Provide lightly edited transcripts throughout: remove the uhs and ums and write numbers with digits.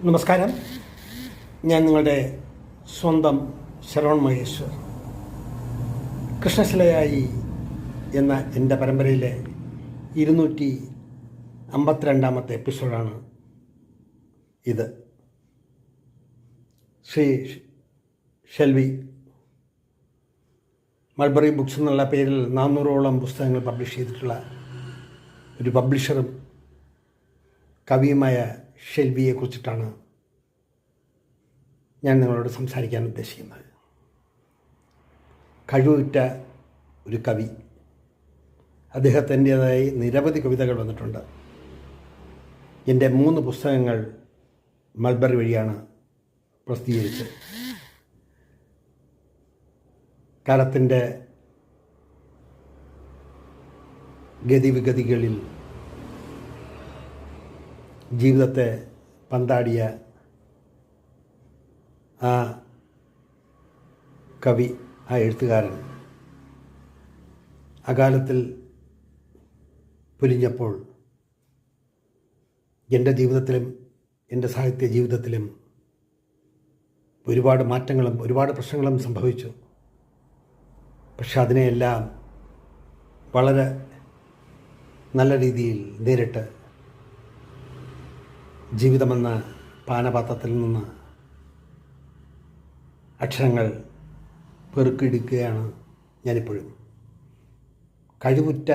നമസ്കാരം. ഞാൻ നിങ്ങളുടെ സ്വന്തം ശരവൺ മഹേശ്വർ. കൃഷ്ണശിലയായി എന്ന എൻ്റെ പരമ്പരയിലെ 252 എപ്പിസോഡാണ് ഇത്. ശ്രീ ഷെൽവി മൾബറി ബുക്സ് എന്നുള്ള പേരിൽ 400ഓളം പുസ്തകങ്ങൾ പബ്ലിഷ് ചെയ്തിട്ടുള്ള ഒരു പബ്ലിഷറും കവിയുമായ ഷെൽവിയെക്കുറിച്ചിട്ടാണ് ഞാൻ നിങ്ങളോട് സംസാരിക്കാൻ ഉദ്ദേശിക്കുന്നത്. കഴിവുറ്റ ഒരു കവി. അദ്ദേഹത്തിൻ്റേതായി നിരവധി കവിതകൾ വന്നിട്ടുണ്ട്. എൻ്റെ 3 പുസ്തകങ്ങൾ മൾബറി വഴിയാണ് പ്രസിദ്ധീകരിച്ചത്. കാലത്തിൻ്റെ ഗതിവിഗതികളിൽ ജീവിതത്തെ പന്താടിയ ആ കവി, ആ എഴുത്തുകാരൻ അകാലത്തിൽ പൊലിഞ്ഞപ്പോൾ എൻ്റെ ജീവിതത്തിലും എൻ്റെ സാഹിത്യ ജീവിതത്തിലും ഒരുപാട് മാറ്റങ്ങളും ഒരുപാട് പ്രശ്നങ്ങളും സംഭവിച്ചു. പക്ഷെ അതിനെയെല്ലാം വളരെ നല്ല രീതിയിൽ നേരിട്ട് ജീവിതമെന്ന പാനപാത്രത്തിൽ നിന്ന് അക്ഷരങ്ങൾ പെറുക്കിയെടുക്കുകയാണ് ഞാനിപ്പോഴും. കഴിവുറ്റ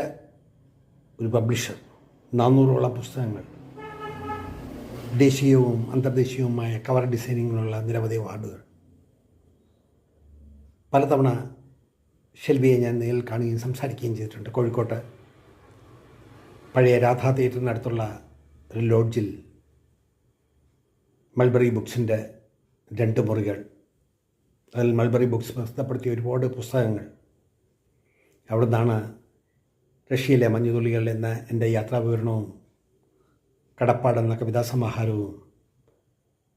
ഒരു പബ്ലിഷർ, 400ഓളം പുസ്തകങ്ങൾ, ദേശീയവും അന്തർദേശീയവുമായ കവർ ഡിസൈനിങ്ങിനുള്ള നിരവധി അവാർഡുകൾ. പലതവണ ഷെൽവിയെ ഞാൻ നേരിൽ കാണുകയും സംസാരിക്കുകയും ചെയ്തിട്ടുണ്ട്. കോഴിക്കോട്ട് പഴയ രാധാ തിയേറ്ററിനടുത്തുള്ള ഒരു ലോഡ്ജിൽ മൾബറി ബുക്സിൻ്റെ 2 മുറികൾ, അതിൽ മൾബറി ബുക്സ് പ്രസിദ്ധപ്പെടുത്തിയ ഒരുപാട് പുസ്തകങ്ങൾ. അവിടെ നിന്നാണ് റഷ്യയിലെ മഞ്ഞുതുള്ളികൾ എന്ന എൻ്റെ യാത്രാവിവരണവും കടപ്പാടെന്ന കവിതാസമാഹാരവും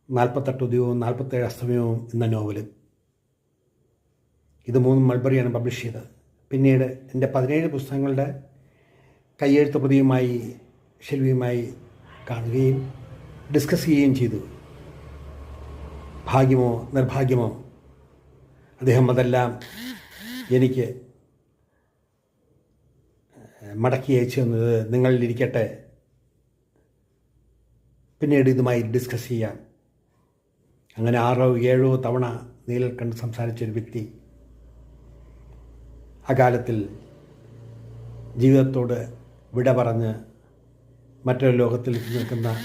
48 ഉദയവും 47 അസ്തമയവും എന്ന നോവലും. ഇത് 3 മൾബറിയാണ് പബ്ലിഷ് ചെയ്തത്. പിന്നീട് എൻ്റെ 17 പുസ്തകങ്ങളുടെ കയ്യെഴുത്ത് പ്രതിയുമായി ഷെൽവിയുമായി കാണുകയും ഡിസ്കസ് ചെയ്യുകയും ചെയ്തു. ഭാഗ്യമോ നിർഭാഗ്യമോ അദ്ദേഹം അതെല്ലാം എനിക്ക് മടക്കി അയച്ചു തന്നത്, നിങ്ങളിലിരിക്കട്ടെ, പിന്നീട് ഇതുമായി ഡിസ്കസ് ചെയ്യാം. അങ്ങനെ 6-7 തവണ നേരിൽ കണ്ട് സംസാരിച്ചൊരു വ്യക്തി അകാലത്തിൽ ജീവിതത്തോട് വിട പറഞ്ഞ് മറ്റൊരു ലോകത്തിൽ നിൽക്കുന്ന